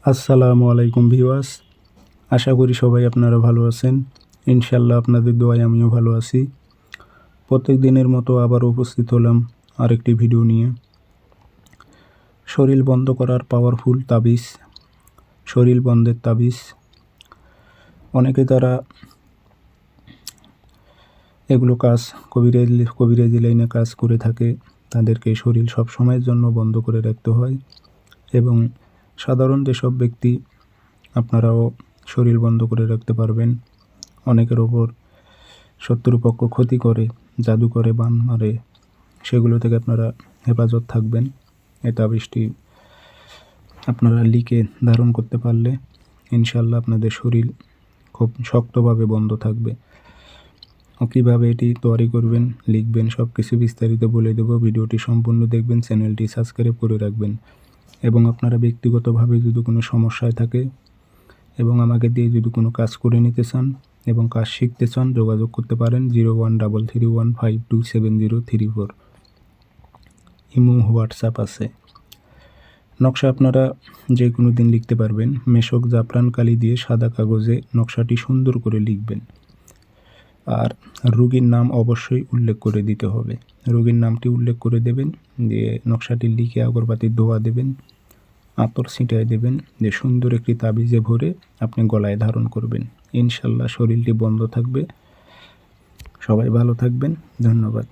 আসসালামু আলাইকুম ভিউয়ার্স, আশা করি সবাই আপনারা ভালো আছেন। ইনশাল্লাহ আপনাদের দোয়ায় আমিও ভালো আছি। প্রত্যেক দিনের মতো আবার উপস্থিত হলাম আরেকটি ভিডিও নিয়ে। শরীর বন্ধ করার পাওয়ারফুল তাবিজ, শরীর বন্ধের তাবিজ। অনেকে তারা এগুলো কাজ কবিরাজি লাইনে কাজ করে থাকে, তাদেরকে শরীর সব সময়ের জন্য বন্ধ করে রাখতে হয়। এবং সাধারণ যেসব ব্যক্তি আপনারাও শরীর বন্ধ করে রাখতে পারবেন। অনেকের ওপর শত্রুপক্ষ ক্ষতি করে, জাদু করে, বান মারে, সেগুলো থেকে আপনারা হেফাজত থাকবেন। এই তাবিজটি আপনারা লিখে ধারণ করতে পারলে ইনশাল্লাহ আপনাদের শরীর খুব শক্তভাবে বন্ধ থাকবে। কীভাবে এটি তৈরি করবেন, লিখবেন, সব কিছু বিস্তারিত বলে দেব। ভিডিওটি সম্পূর্ণ দেখবেন, চ্যানেলটি সাবস্ক্রাইব করে রাখবেন। এবং আপনারা ব্যক্তিগতভাবে যদি কোনো সমস্যায় থাকে এবং আমাকে দিয়ে যদি কোনো কাজ করে নিতে চান এবং কাজ শিখতে চান, যোগাযোগ করতে পারেন 0133152703 ইমো, হোয়াটসঅ্যাপ আছে। নকশা আপনারা যে কোনো দিন লিখতে পারবেন। মেশক জাফরান কালি দিয়ে সাদা কাগজে নকশাটি সুন্দর করে লিখবেন। আর রোগীর নাম অবশ্যই উল্লেখ করে দিতে হবে। রোগীর নামটি উল্লেখ করে দেবেন, দিয়ে নকশাটি লিখে আগরবাতির ধোয়া দেবেন, আতর ছিটায় দেবেন, যে সুন্দর একটি তাবিজে ভরে আপনি গলায় ধারণ করবেন। ইনশাল্লাহ শরীরটি বন্ধ থাকবে। সবাই ভালো থাকবেন, ধন্যবাদ।